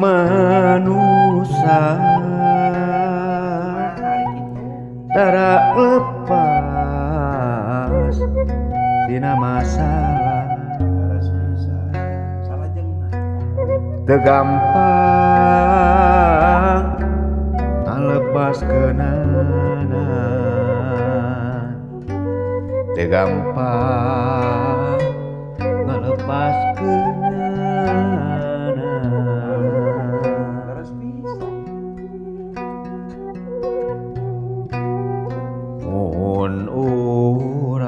manusia tara lepas dina masalah teu gampang ngalepaskeunana teu gampang ngalepaskeunana mun urang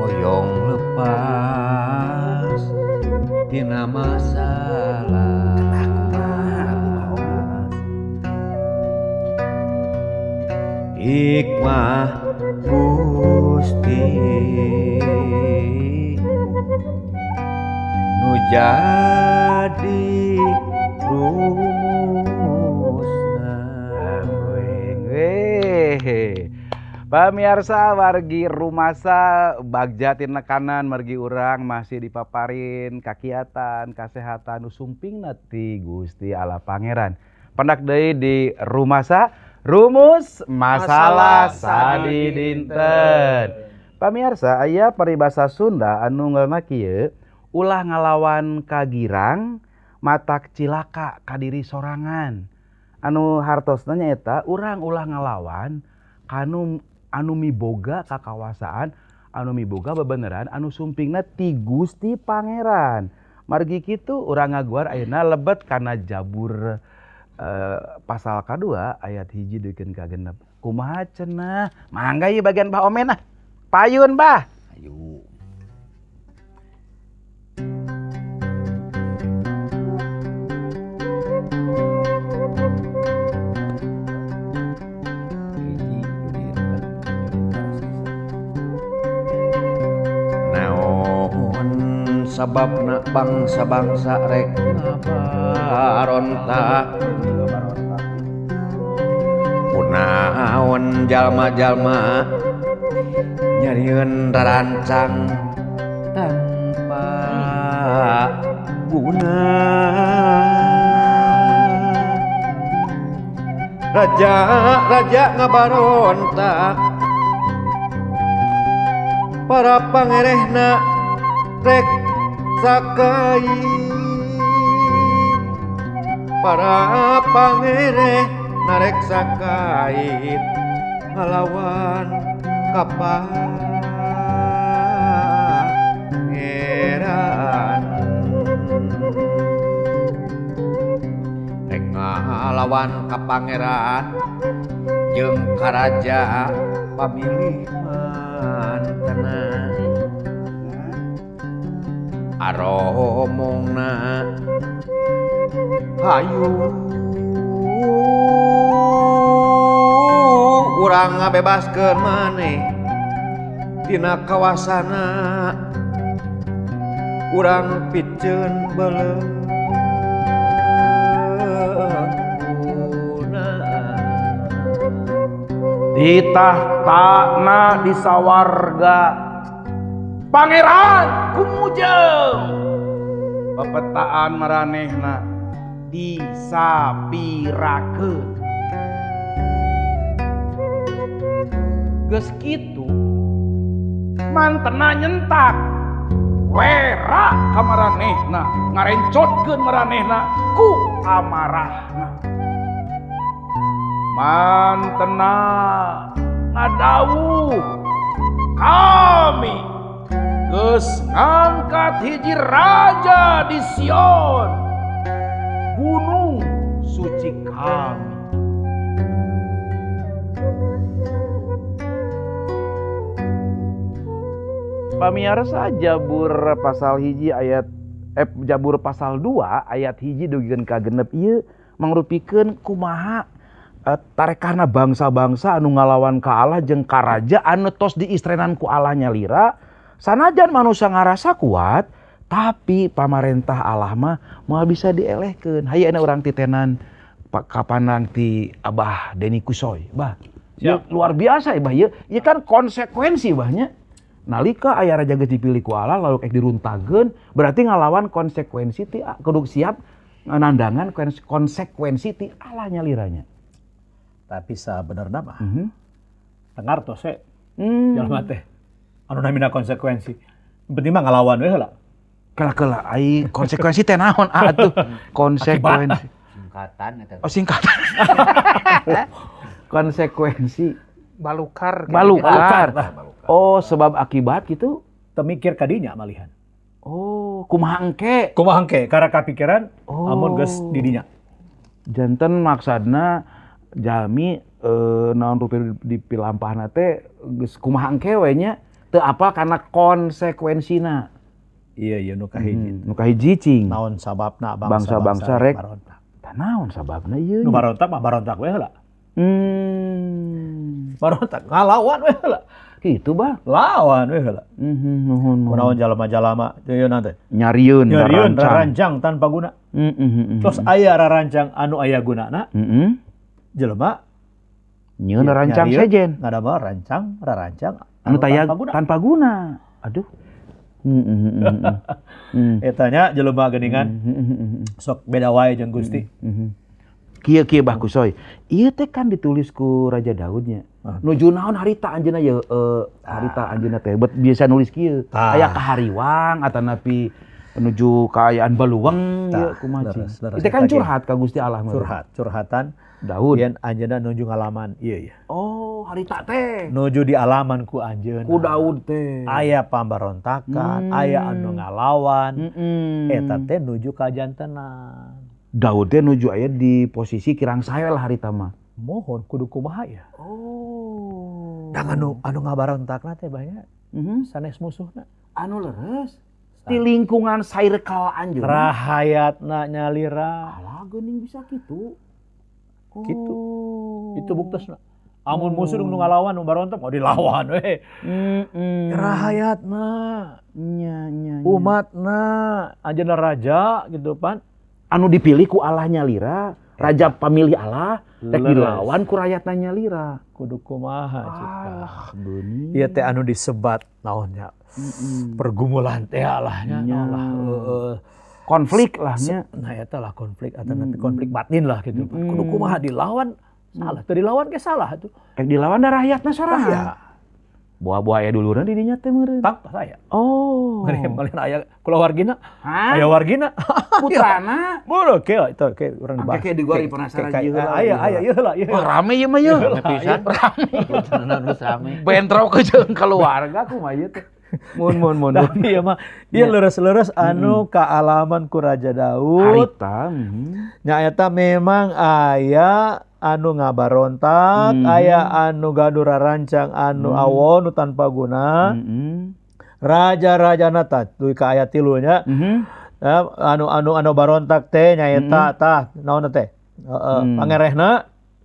hoyong lepas tina masalah hikmah Gusti nu jadi rumusna. Pamirsa wargi rumasa bagja tina kanan margi urang masih dipaparin kakiatan kasehatan nu sumpingna ti Gusti Allah Pangeran. Pendak deui di rumasa rumus masalah sadi dinten. Pamirsa aya paribasa Sunda anu ngaranna kieu ulah ngalawan kagirang matak cilaka ka diri sorangan. Anu hartosna nyaeta urang ulah ngalawan kanu anu miboga kakawasaan anu miboga bebeneran anu sumpingna ti Gusti Pangeran. Margi kitu urang ngaguar ayeuna lebet kana Jabur pasal kadua ayat 1 deukeun ka 6. Kumaha cenah? Mangga ieu bagian Bah Omen ah. Payun Bah. Ayo. Sababna bangsa-bangsa rek ngabarontak kunaon jalma-jalma nyarieun rarancang tanpa guna raja ngabarontak para pangerehna rek sakai para pangereh narek sakait ngalawan kapangeran rek ngalawan kapangeran jeung karaja pamilih mantena aromongna hayu urang ngabebaskeun maneh tina kawasana urang pikeun beuleung Di tahtana di sawarga Pangeran kumujeng pepetaan maranehna disapirakeun geus kitu mantena nyentak wera ka maranehna ngarencotkeun maranehna ku amarahna mantena ngadawuh kami geus ngangkat hiji raja di Sion gunung suci kami. Pamirsa Jabur pasal hiji ayat Jabur pasal 2 ayat hiji dugikeun ka 6 ieu mangrupikeun kumaha tarekarna bangsa-bangsa anu ngalawan ka Allah jeung ka raja anu tos diistrenan ku Allah nyalira. Sanajan manusia ngarasa kuat, tapi pamarentah Allah mah moal bisa dielehkeun. Hayeuna urang titenan kapanang ti Abah Deni Kusoy, Bah. Ya, luar biasa ya, Bah. Ya kan konsekuensi, Bahnya. nalika aya raja geus dipilih ku Allah lalu kayak diruntageun berarti ngalawan konsekuensi ti kudu siap ngandangan konsekuensi ti Allah nyaliranya. Tapi sabenerna mah dengar tos we Hmm. jalma teh anu namina konsekuensi. Yang penting mah ngalawan we heula. Kala ai konsekuensi teh naon atuh? Konsekuensi. Singkatan eta. Oh singkatan. Konsekuensi Balukar. balukar. Oh sebab akibat gitu. Teu mikir ka dinya malihan. Oh kumaha engke? Kumaha engke karena kapikiran Oh. amun geus di dinya. Janten maksudna jalmi naon rupi dipilampahna teh geus kumaha engke we nya teu apa karena konsekuensina. Iya nu kahiji. Nu kahiji cing. Naon sababna Bangsa-bangsa rek barontak. tah naon sababna ieu? Nu barontak mah barontak we heula. Hmm. Barontak ngalawan we heula. Kitu bah. Lawan we heula. Nuhun. Kunaon jalma-jalma teu nanti. Nyarieun Nyariun ngarancang. raranjang tanpa guna. Terus aya rarancang anu aya gunana, jelema Nyieun rancang nyariun, sejen. ngadamel rarancang Anu taya tanpa guna. tanpa guna. Aduh. Etanya jelema geuningan sok beda wae jeung Gusti. Kieu bah kusoy. Ieu teh kan ditulis ku Raja Daudnya. Nuju naon harita anjeunna ye harita anjeunna teh bet biasa nulis kieu. Aya kahariwang atanapi menuju kaayaan baluweng ieu kumaha cing. Itu kan curhat ka Gusti Allah mah. Curhatan Daud. yen anjeunna nuju ngalaman ieu ya. Oh, harita teh. Nuju di alaman ku anjeunna. Ku Daud teh. Aya pambarontakan, aya anu ngalawan. Eta Eta teh nuju ka jantenan. Daud teh nuju aya di posisi kirang sae lah harita mah. Mohon kudu kumaha ya. Oh. Dang anu ngabarontakna teh banyak sanes musuhna. Anu leres di lingkungan circle anjeunna. Rahayatna nyalira. Alah geuning bisa kitu. Kitu. Itu buktesna. Amun musuh nu ngalawan nu barontak mau dilawan we. Rahayatna, Nya. umatna, anjeunna raja gitu pan. Anu dipilih ku Allah nyalira, raja pamilih Allah, rek Leres. dilawan ku rakyatna nyalira. Kudu kumaha cita. Beuni. Ieu teh anu disebat naonnya. Pergumulan teh alahnya Nya. Allah. Konflik lah nya. Nah eta lah konflik atau nanti konflik batin lah gitu. Kudu kumaha dilawan salah, teu dilawan ke salah atuh. Rek dilawan da rakyatna Ya, sorangan. Buah-buah aya dulurna di dinya teh meureun. tak saya. Oh. Malihan aya kula wargina. Hah? Aya wargina. Putrana. Bolo ke itu ke urang dibahas. Angke digori penasaran ieu heula. Aya ieu heula. Wah, rame ieu mah ieu. Pisan. Rame. Geus rame. Bentrok ke jeung keluarga kumaha ieu teh. Mun. Tapi ieu mah ieu leres-leres anu kaalaman ku Raja Daud. Harita. Nya eta memang aya anu ngabarontak, aya anu gaduh rarancang anu awon nu tanpa guna. Raja-rajana tah tuluy ka aya 3 nya. Anu barontak teh nyaeta tah naon teh?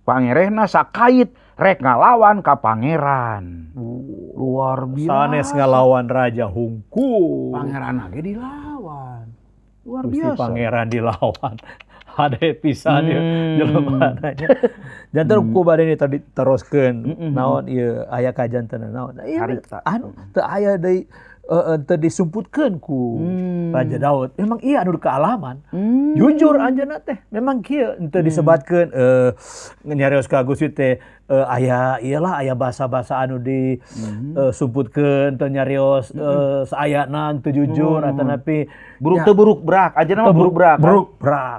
Pangerehna sakait rek ngalawan ka pangeran. Luar biasa. Sanes ngalawan raja hungkul. Pangeran ge dilawan. Luar Gusti biasa. pangeran dilawan. Hade pisan ieu jelema nanya. Janten ku bade ni tadi teruskeun naon ieu aya kajanten naon. Harita. Anu teu aya deui teu disumputkeun ku Raja Daud. Memang iya anu kealaman. Jujur anjeunna teh memang kieu teu disebatkeun nyarios ka Gusti teh aya iyalah aya basa-basa anu di sumputkeun teu nyarios saayana teu jujur atanapi Buruk teu buruk brak, ajeuna mah buruk brak.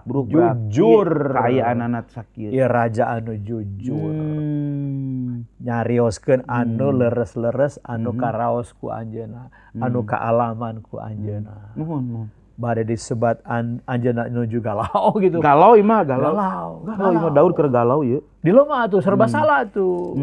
buruk Jujur. Kaayaan sakieu. Ieu raja anu jujur. Nyarioskeun anu leres-leres anu karaos ku anjeunna, anu kaalaman ku anjeunna. Nuhun. Bade disebat anjeunna nuju galau gitu. Galau imah galau. Galau Imah Daud keur galau ieu. Di lomah tuh serba salah tuh.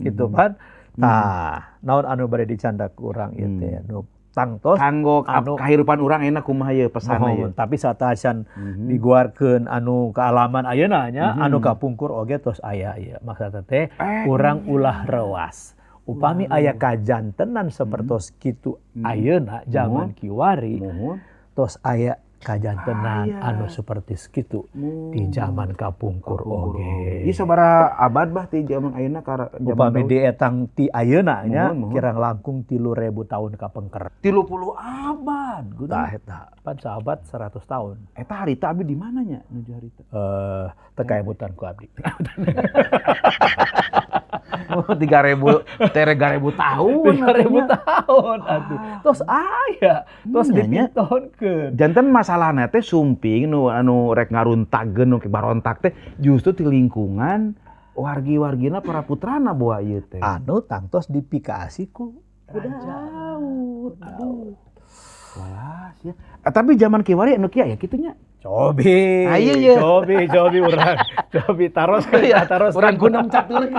Gitu kan. Nah, naon anu bade dicandak urang ieu teh anu tangtos Kanggo anu kahirupan urang enak kumaha ieu pesanna ieu. tapi satasan diguarkeun anu kaalaman ayeuna nya anu kapungkur oge tos aya ieu maksudna teh urang ulah rewas upami aya kajantenan sapertos kitu ayeuna zaman kiwari tos aya kajantenan anu seperti segitu di zaman kapungkur oge. Ieu sabaraha abad bah ti zaman ayeuna ka zaman Upami di etang ti ayeuna nya Mohon. kirang langkung 3.000 tahun kapengker. 30 abad. Tah eta pan sahabat 100 tahun. Eta harita abdi di mana nya nuju harita? Teu kaemutan ku abdi. Oh, 3.000 tahun. 3.000 tahun atuh. Tos aya, tos Nya, nya. dipintohkeun. Janten masalahna teh sumping nu anu rek ngaruntageun nu barontak teh justru ti lingkungan wargi-wargina para putrana bawa ieu teh. Anu tangtos dipikasi ku Daud. Aduh. Walas ya. Tapi zaman kiwari anu kieu ya kitu nya. Cobi. Ayo, ye. Cobi urang. Cobi taros ya, taros Urang kunom catur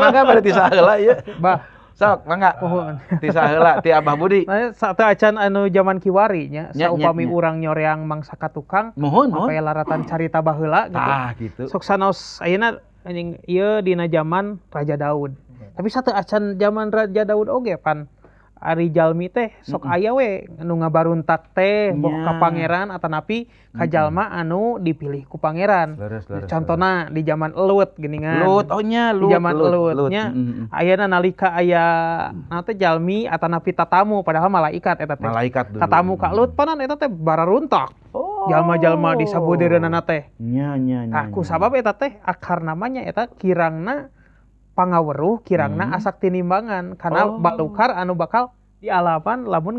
mangga bade ti saheula ieu. Bah, Sok, mangga. pohon. Ti saheula ti Abah Budi. Nah, saat acan anu zaman kiwari nya, Nya, saupami nya. urang nyoreang mangsa ka tukang, Mohon, mohon. apa laratan carita baheula gitu. Ah, gitu. Sok sanaos ayeuna anjing ieu dina zaman Raja Daud. Tapi satu acan zaman Raja Daud oge pan ari jalmi teh sok aya we anu ngabaruntak teh boh Nya. ka pangeran atanapi ka jalma anu dipilih ku pangeran. Leres. Contona di zaman Elut geuningan. Lut, oh nya Di lut. zaman Elutnya ayeuna nalika aya teh jalmi atanapi tatamu padahal malaikat eta teh. Malaikat dulu. Tatamu ka Lut panan eta teh bararuntak. Oh. Jalma-jalma di sabudeureunnana teh. Nya. Aku sabab eta teh akar namanya eta kirangna pangaweruh, kirangna asak tinimbangan karena balukar anu bakal dialaman lamun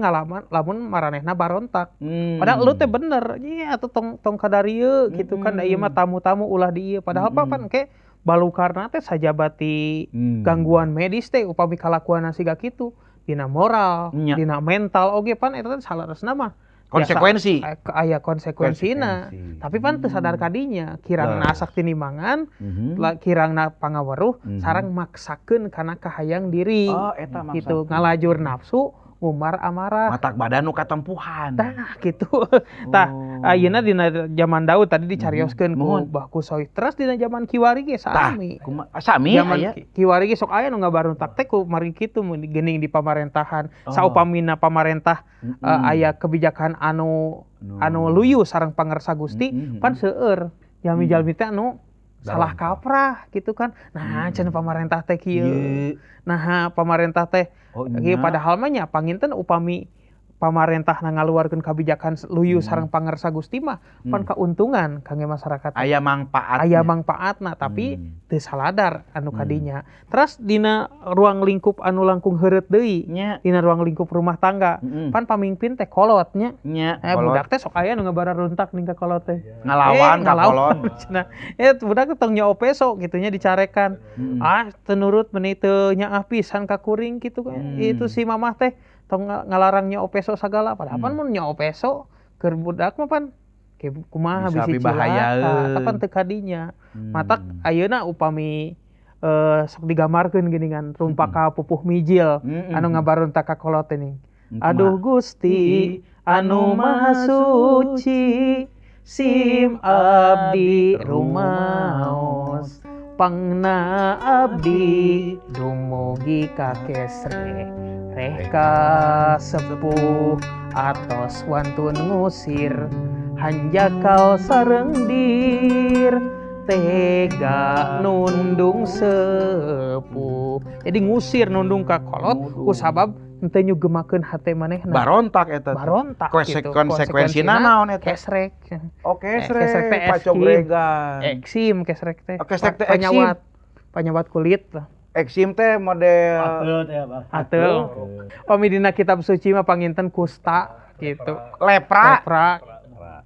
maranehna barontak. Padahal lu teh bener, iya atuh tong kadarieu gitu kan, da ieu mah tamu-tamu ulah di ieu. Padahal papan ke balukarna teh sajabati gangguan medis teh upami kalakuan siga kitu dina moral, Nya. dina mental oge pan eta teh salaresna mah Konsekuensi. aya konsekuensina. Tapi pan teu sadar kadinya kirangna asak tinimbangan, kirangna pangaweruh sareng maksakeun kana kahayang diri. Oh, eta maksakeun. Gitu ngalajur nafsu ngumar amarah. Matak badan nu katempuhan. Tah gitu. Tah ayeuna dina zaman Daud tadi dicarioskeun ku Mohon. Mbah Kusoy. Terus dina zaman Kiwari ge sami. Sami Zaman aya. Kiwari ge sok aya nu ngabaruntak teh ku mari kitu mun geuning di pamerintahan. Saupamina pamarentah aya kebijakan anu luyu sareng pangarsa Gusti pan seueur jalmi-jalmi teh anu salah kaprah gitu kan. Nah, cenah pamarentah teh kieu. Nah, pamarentah teh ieu padahal mah nya panginten upami pamarentah ngaluarkeun kabijakan luyu sareng pangarsa Gusti mah pan kauntungan kangge masyarakat. Aya manfaat. Aya mangpaatna tapi teu saladar anu kadinya. Terus dina ruang lingkup anu langkung heureut deui, Nya. dina ruang lingkup rumah tangga, pan pamimpin teh kolot nya. Nya. Budak teh sok aya nu ngabararuntak ning ka kolot teh. Ngalawan ka kolot. Cenah, budak teh tong nyaho peso kitu nya dicarekan. Teu nurut meuni teu nyaah pisan ka kuring kitu kan. Itu si mamah teh tong ngalarang nyaho peso sagala padahal pan mun nyaho peso keur budak mah pan kumaha Bisa bisi bibahayaeun. cilaka tapi teu kadinya. Matak ayeuna upami sok digambarkeun geuningan rumpaka pupuh mijil anu ngabaruntak ka kolot teh ning. Aduh Gusti anu Maha Suci sim abdi rumaos pangna abdi dumugi ka kesre reka sepuh atos wantun ngusir hanjakal sareng dir tega nundung sepuh. Jadi ngusir nundung ka kolot ku sabab henteu nyugemakeun hate manehna. Barontak eta. Barontak gitu. Konsekuensina naon eta? Kesrek. Oke, Kesrek teh pacogregan. Eksim kesrek teh. Kesrek teh Panyawat kulit. Eksim teh model Ateul. Pami dina kitab suci mah panginten kusta gitu. lepra.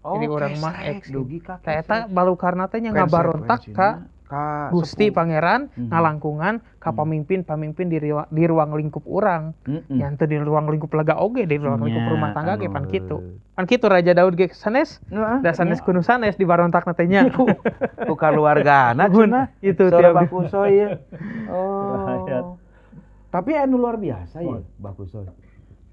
Jadi urang mah kesrek, dugi ka Tah eta balukarna teh nya ngabarontak ka Gusti Pangeran ngalangkungan ka pamimpin-pamimpin di ruang lingkup urang. Yang teu di ruang lingkup lega oge di ruang lingkup rumah tangga ge pan kitu. Pan kitu Raja Daud ge sanes. Da sanes kudu sanes di barontakna teh nya. Ku kaluargana cenah. Itu Saudara tiap Mbah Kusoy ya. Oh. Tapi anu luar biasa ya, Mbah Kusoy.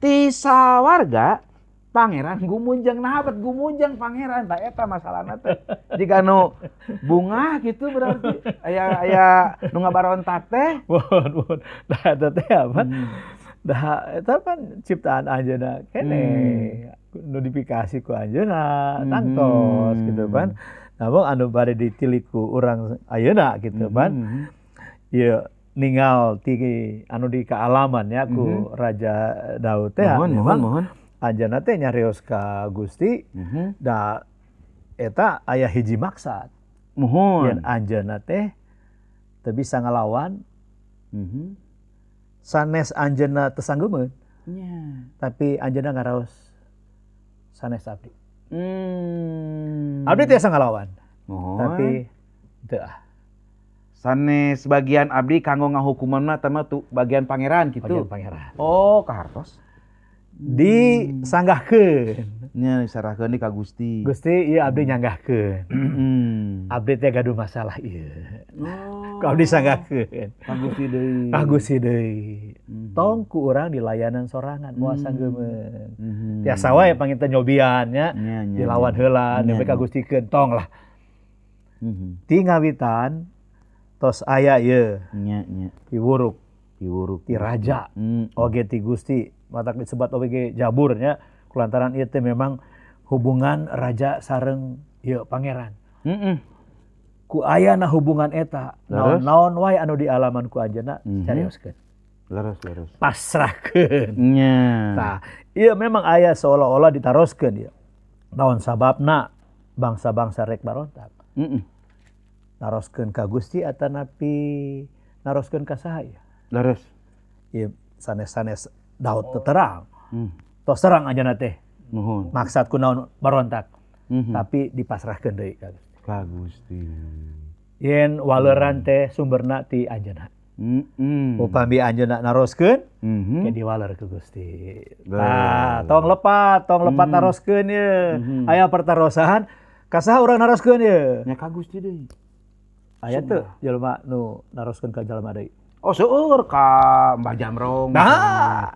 Ti sawarga pangeran gumunjang nahabat gumunjang pangeran tah eta masalahna teh. Jika anu bunga gitu berarti aya nu ngabarontak teh. Mohon. Dah eta teh apa? Dah eta pan ciptaan anjeunna keneh. notifikasi ku anjeunna tangtos gitu kan. Namun anu bade ditilih ku urang ayeuna gitu kan. Ieu ninggal ti anu di kaalaman ya ku Raja Daud teh mohon. anjeunna teh nyarios ka Gusti da eta aya hiji maksad. Mohon. Yen anjeunna teh teu bisa ngalawan sanes anjeunna teu sanggumeun. Tapi anjeunna ngaraos sanes abdi. Abdi teh asa ngalawan. Mohon. Tapi teu sanes bagian abdi kanggo ngahukumanna teh mah tu bagian pangeran gitu. bagian pangeran. Oh, ka hartos. Disanggahkeun. Nya diserahkeun di ka Gusti. Gusti ieu abdi nyanggahkeun. Abdi teh gaduh masalah ieu. Oh. Ku abdi sanggahkeun. Ka Gusti deui. Ka Gusti deui. Tong ku urang di layanan sorangan moal sanggeumeun. Tiasa wae panginten nyobian nya. Dilawan heula nepi ka Gustikeun tong lah. Ti ngawitan tos aya ieu. Nya. Piwuruk Diuruk. ti raja. Oge ti Gusti matak disebat oge jabur nya. Kulantaran ieu teh memang hubungan raja sareng ieu pangeran. Ku ayana hubungan eta naon-naon wae anu dialaman ku anjeunna carioskeun. Leres. Pasrahkeun. Nya. Tah, ieu memang aya seolah-olah ditaroskeun ieu. Naon sababna bangsa-bangsa rek barontak. Naroskeun ka Gusti atanapi naroskeun ka saha ieu? Leres. Ieu sanes-sanes Daud teu terang. Tos terang anjeunna teh. Mohon. Maksad ku naon barontak. Tapi dipasrahkeun deui ka Gusti. Ka Gusti. Yen waleuran teh sumberna ti anjeunna. Upami anjeunna naroskeun, ke diwaler ke Gusti. Tah, tong lepat naroskeun ye. Aya pertarosahan, kasaha urang naroskeun ye? Nya ka Gusti deui. Aya teu jelema nu naroskeun ka jalma deui. Oh, seueur ka Mbah Jamrong. Nah.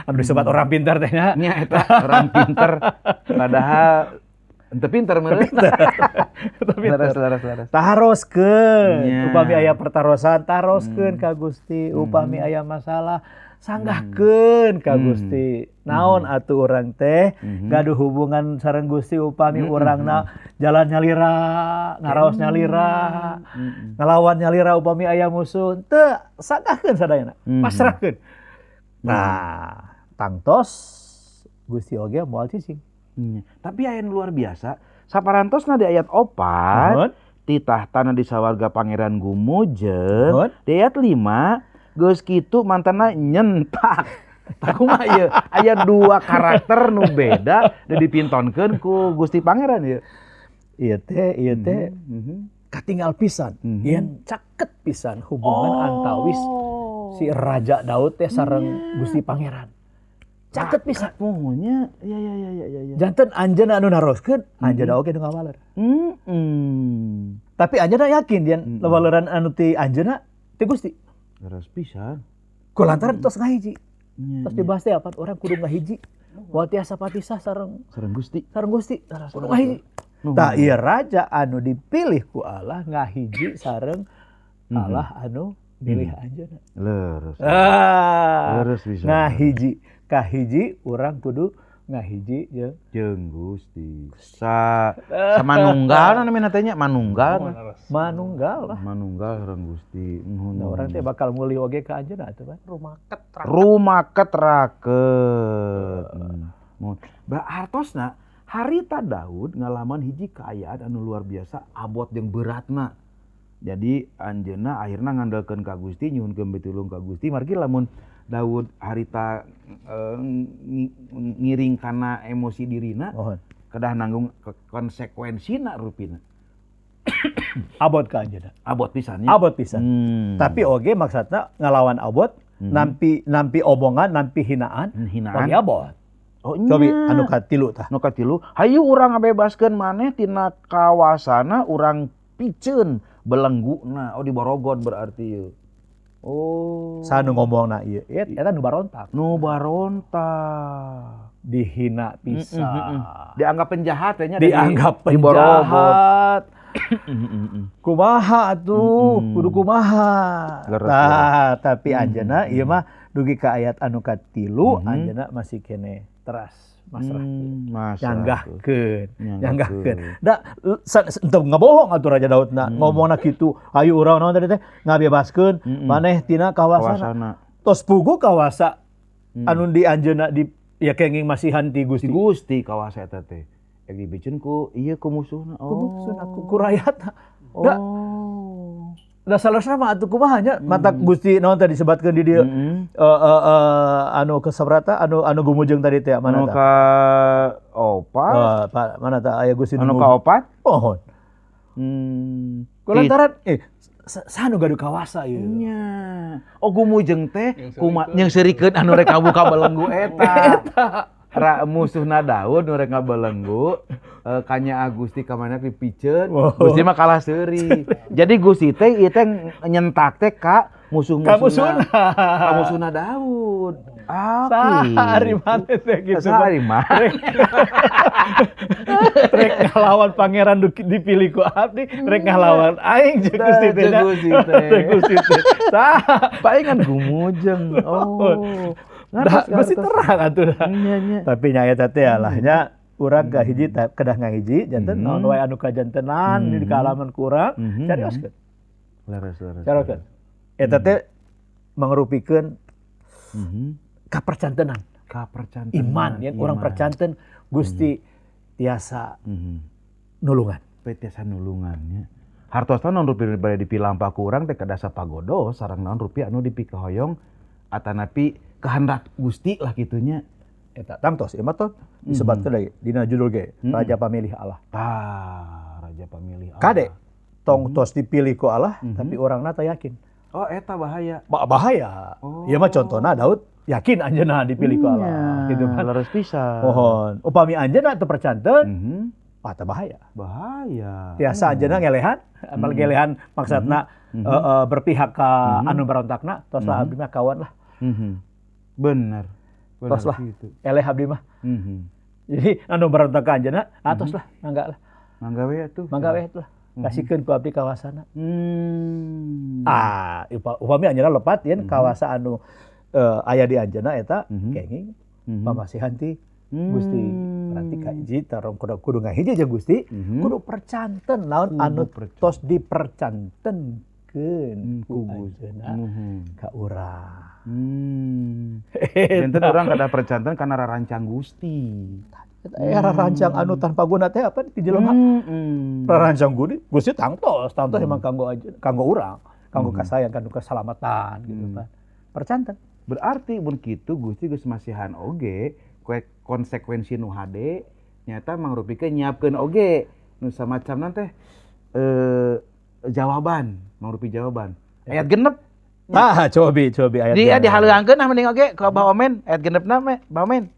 Anu disebut orang pintar teh nya. Nya eta orang pinter. Padahal henteu pinter meureun. Laras. Taroskeun. Upami aya pertarosan taroskeun ka Gusti. Upami aya masalah sanggahkeun ka Gusti. Naon atuh urang teh gaduh hubungan sareng Gusti upami urangna jalan nyalira, ngaraos nyalira, ngalawan nyalira upami aya musuh, teu sanggahkeun sadayana, pasrahkeun. Nah, tangtos Gusti oge moal cicing. Tapi aya luar biasa, saparantosna di ayat 4, titah tanah di sawarga Pangeran Gumujeng, di ayat 5, geus kitu mantana nyentak. Kumaha ieu? Aya dua karakter nu beda da dipintonkeun ku Gusti Pangeran ieu. Ieu teh katinggal pisan. Yen caket pisan hubungan antawis si Raja Daud teh sareng Gusti Pangeran. Caket pisan. Pohonnya ya. Janten anjeunna anu naroskeun, anjeunna oge nu ngawaler. Tapi anjeunna yakin yen lawaleran anu ti anjeunna ti Gusti. Leres pisan. Kulantaran tos ngahiji. Tos dibahas teh apa orang kudu ngahiji. Moal tiasa patisah sareng Gusti. Kudu ngahiji. Tah ieu raja anu dipilih ku Allah ngahiji sareng Allah anu milih anjeunna. Leres. Leres bisa. Ngahiji kahiji urang kudu ngahiji jeung Gusti. Samanunggal namina teh nya manunggal. Manunggal lah. Manunggal sareng Gusti. Nah, urang teh bakal meuli oge ka anjeunna atuh kan. Rumaket raket. Hartosna harita Daud ngalaman hiji kaayaan anu luar biasa abot jeung beratna. Jadi anjeunna akhirna ngandalkeun ka Gusti nyuhunkeun pitulung ka Gusti margi lamun Daud harita ngiring kana emosi dirina kedah nanggung konsekuensina rupina. Abot ka anjeunna. Abot pisan. Tapi oge maksudna ngalawan abot nampi omongan, nampi hinaan. Oge abot. Oh cobi anu katilu tah. Nu katilu, hayu urang ngabebaskeun maneh tina kawasana urang piceun belengguna. Oh diborogod berarti ieu. Oh. Sanu ngomongna ieu. Eta nu barontak. Dihina pisan. Dianggap penjahat nya. Dianggap penjahat. Kumaha atuh? Kudu kumaha. Nah, tapi anjeunna ieu mah dugi ka ayat anu katilu anjeunna masih kene teras masrah. Nyanggahkeun. Da enteu ngabohong atuh Raja Daudna ngomongna kitu, hayu urang naon tadi teh ngabebaskeun maneh tina kawasana. Tos puguh kawasa anu di anjeunna di ya kenging masihan ti Gusti. Gusti kawasa eta teh. Ek dibicen ku ieu ku musuhna. Ku rakyatna. Da da salahna mah atuh kumaha nya mata Gusti naon tadi disebutkeun di dieu anu kesabrata anu gumujeng tadi teh mana tah? Anu ka opat. Mana tah aya Gusti Anu ka opat? Pohon. Kulantaran sanu gaduh kawasa ieu. Nya. Oh gumujeng teh kumaha yang serikeun anu rek kabuka belenggu eta. Ra musuhna Daud nu rek ngabelenggu kanya Gusti ka mana dipiceun. Gusti mah kalah seuri. Jadi Gusti teh ieu teh nyentak teh ka musuh-musuhna. Ka musuhna Daud. Sahari mah teh gitu. Sahari mah. Rek ngalawan pangeran dipilih ku abdi, rek ngalawan aing jeung Gusti teh. Gusti teh. Paingan gumujeng. Oh. Gusti terang atuh. Tapi nya eta teh alahnya urang ka hiji kedah ngahiji janten naon wae anu kajantenan di kaalaman ku urang carioskeun. Carioskeun. Eta teh mangrupikeun kapercantenan. Iman yang urang percanten Gusti tiasa nulungan. Tiasa nulungan nya. Hartosna naon rupi bade dipilampah ku urang teh kadasa pagodo sareng naon rupi anu dipikahoyong atanapi kehendak Gusti lah gitunya. Eta tangtos ieu mah tong disebatkeun deui dina judul ge Raja Pamilih Allah. Raja Pamilih Allah. Kade tong tos dipilih ku Allah tapi urangna teh yakin. Oh eta bahaya. Bahaya. Ieu mah contona Daud yakin anjeunna dipilih ku Allah gitu kan. Leres pisan. Mohon upami anjeunna teu percanten teh bahaya. Bahaya. Tiasa anjeunna ngelehan, apal ngelehan maksudna berpihak ka anu berontakna tos lah abdi mah kawan lah. Bener. Tos lah, eleh abdi mah. Jadi anu berontak ka anjeunna, tos lah, mangga lah. Mangga we atuh. Mangga we atuh. Kasihkeun ku abdi kawasana. Upami anjeunna lepat yen kawasa anu aya di anjeunna eta kenging pamasihan ti Gusti. Berarti ka hiji tarong kudu ngahiji jeung Gusti, kudu percanten naon anu tos dipercantenkeun ku anjeunna ka urang. Enten urang kada percanten kana rarancang Gusti. Rarancang anu tanpa guna teh apa di jelema? Rarancang Gusti tangtos emang kanggo urang, kanggo kasayang, kanggo keselamatan gitu kan. Percanten. Berarti mun kitu Gusti geus masihan oge konsekuensi nu hade nyata mangrupikeun nyiapkeun oge nu samacamna teh jawaban, mangrupi jawaban. Ayat genep. Cobi ayat. Dia dihaleuangkeun mending oge ka Bah Omen ayat genepna me Bah Omen.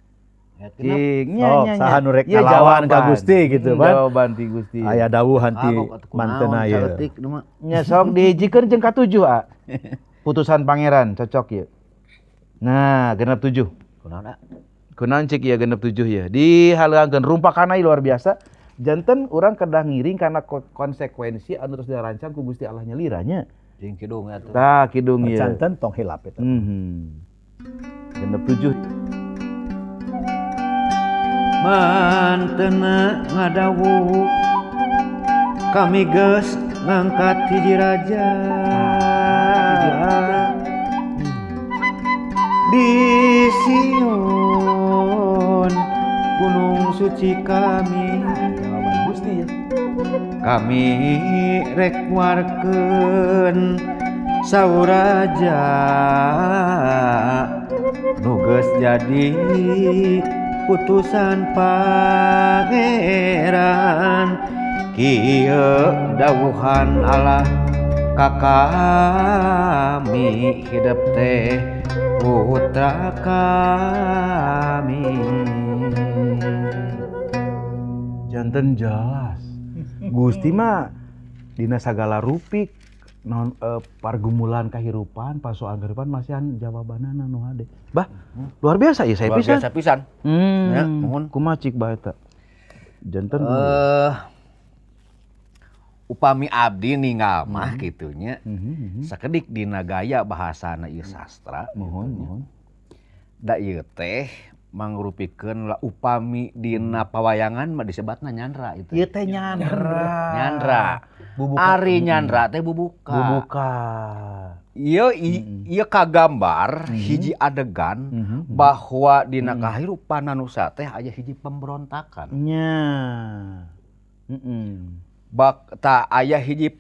Saha nu rek ngalawan ka Gusti gitu kan. Jawaban ti Gusti. Aya dawuhan ti mantena ieu. Nya sok dihijikeun jeung ka-7 putusan pangeran cocok ieu. Nah, genep 7. Kunaon cek ieu genep 7 ieu. Dihaleuangkeun rumpakanna luar biasa. Janten urang kedah ngiring karena konsekuensi anu terus dirancang ku Gusti Allah nyeliranya. Jeung kidung atuh. Tah kidung ieu. Percanten tong hilap eta. Genep 7. Mantena ngadawu kami geus ngangkat hiji raja di Sion gunung suci kami. Jawaban Gusti ya. Kami rek nguarkeun sauraja nu geus jadi putusan pangeran. Kieu dawuhan Allah ka kami hidup teh putra kami. Janten jelas. Gusti mah dina sagala rupik non pargumulan kahirupan, pasokan kahirupan masihan jawabanana nu hade. Bah, luar biasa ya saya pisan. Luar biasa pisan. Ya, mohon kumaha cik bah eta. Janten upami abdi ninggal mah kitunya sakedik dina gaya bahasana ieu sastra Mohon. da ieu teh mangrupikeun upami dina pawayangan mah disebatna nyandra itu. Ieu teh Nyandra. Bubuka. Ari nyandra teh bubuka. Bubuka. Ieu kagambar hiji adegan bahwa dina kahirupan manusia teh aya hiji pemberontakan. Nya. Aya hiji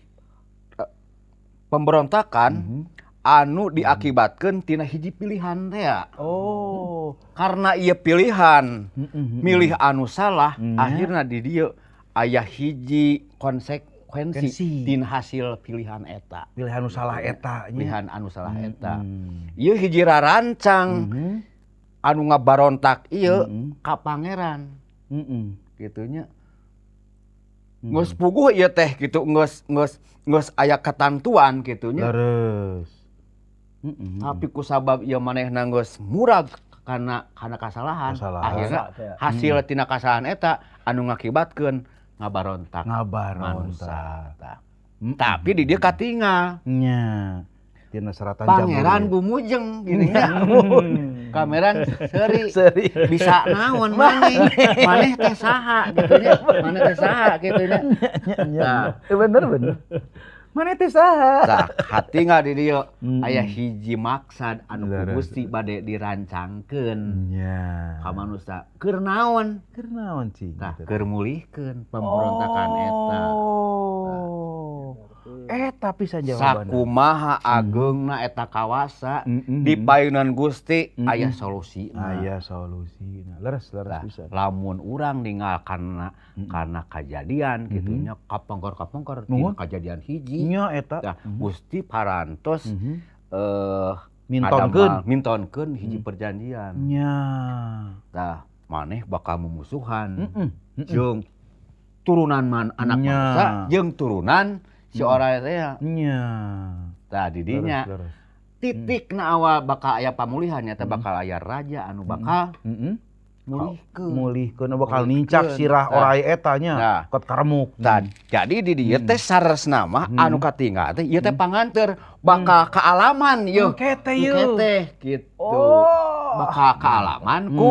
pemberontakan anu diakibatkeun tina hiji pilihan teh. Oh. Karena ieu pilihan milih anu salah, akhirna di dieu aya hiji konsekuensi tina hasil pilihan eta. Pilihan anu salah eta. Pilihan anu salah eta. Ieu hiji rarancang anu ngabarontak ieu ka pangeran. Gitunya. Geus puguh ieu teh gitu, geus aya ketentuan gitunya. Leres. Tapi kusabab ieu manehna geus murag kana kasalahan. Akhirna hasil tina kasalahan eta anu ngakibatkeun ngabarontak. manusia. Tapi di dia katingal. Nya. Tina seratan Pangeran Gumujeng gini ya. Kameran seuri. Bisa naon maneh teh saha gitu nya. Maneh teh saha gitu nya. Nah, bener. Mana teh saha? tah hatingal di dieu aya hiji maksad anu ku Gusti bade dirancangkeun Nya. ka manusia. Keur naon? Keur naon cing? Tah keur mulihkeun pemberontakan eta. Tapi jawabanna. Sakumaha ageungna eta kawasa di payunan Gusti aya solusi. Aya solusina. Leres bisa. Lamun urang ninggal kana kajadian gitunya kapongkor tina kajadian hiji. Nya eta. Nah, Gusti parantos mintonkeun hiji perjanjian. Nya. Tah maneh bakal mumusuhan jeung turunan anak manusia jeung turunan si orang teh nya. Tah di dinya titikna awal bakal aya pamulihan nya teh bakal aya raja anu bakal mulihkeun bakal nincak sirah orai eta nya kot karemuk. Tah jadi di dieu teh saresna mah anu katinggal teh ieu teh panganteur bakal kaalaman ieu kete gitu. Bakal kaalaman ku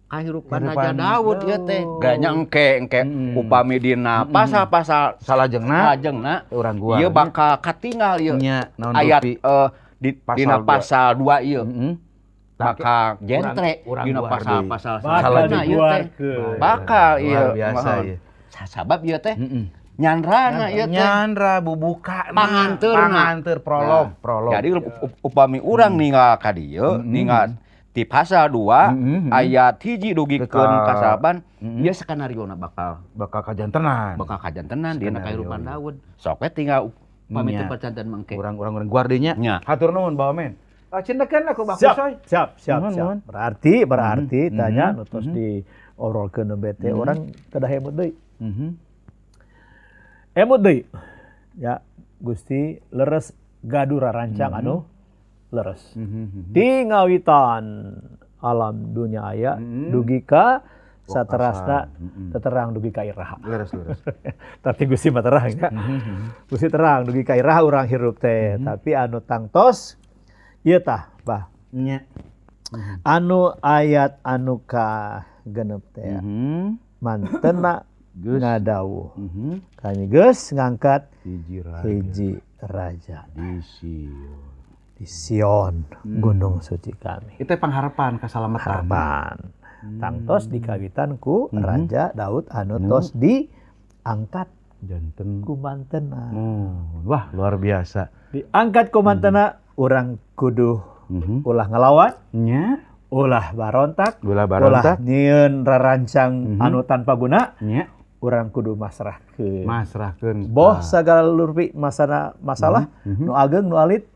kahirupan Raja Daud ieu teh ganya engke upami dina pasal-pasal salajengna urang gua ieu bakal katinggal ieu ayat dina pasal 2 ieu bakal jentre dina pasal-pasal salajengna ieu teh bakal ieu sabab ieu teh nyandrana ieu teh nyandra bubuka panganteur prolog jadi upami urang ninggal ka dieu ninggal di pasal 2 ayat hiji dugikeun kasaban ieu skenariona bakal kajantenan dina kahirupan Daud. Sok we tinggal pamit percanten mangke. Urang-urang guardinya. Hatur nuhun Bawa Men. Cindekeun aku Bang Kusoy. Siap. Berarti tanya nutos di obrolkeun bete orang kedah emut deui. Emut deui. Ya, Gusti leres gaduh rarancang anu leres. Tingawitan alam dunia aya dugi ka saterasna teterang dugi ka iraha. Leres. Tapi Gusti mah terang ya. Gusti terang dugi ka iraha urang hirup teh, tapi anu tangtos ieu tah bah. Nya. Anu ayat anu ka genep teh. Mantenna ngadawuh. Kami geus ngangkat hiji raja di Sion, gunung suci kami. Itu pengharapan keselamatan. Tangtos dikawitan ku Raja Daud anu tos diangkat janten ku mantena. Wah, luar biasa. Diangkat ku mantena urang kudu ulah ngelawan, ulah barontak, ulah nyieun rarancang anu tanpa guna. Urang kudu masrahkeun. Boh sagala lurpi masalah nu ageng nu alit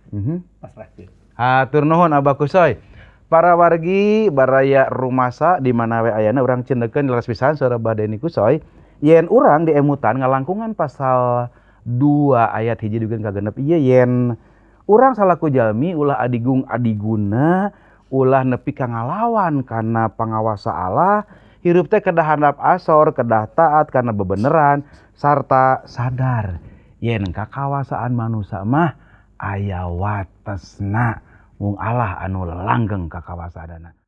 pasrahkeun. Hatur nuhun Abah Kusoy. Para wargi baraya rumasa di mana we ayana urang cendekeun leres pisan saudara Badeni Kusoy. Yen urang di emutan ngalangkungan pasal 2 ayat hiji dugeun ka genep ieu yen urang salaku jalmi ulah adigung adiguna ulah nepi ka ngalawan kana pangawasa Allah hirup teh kedah handap asor, kedah taat karena bebeneran sarta sadar yen kakawasaan manusia mah aya watesna mung Allah anu langgeng kakawasadana.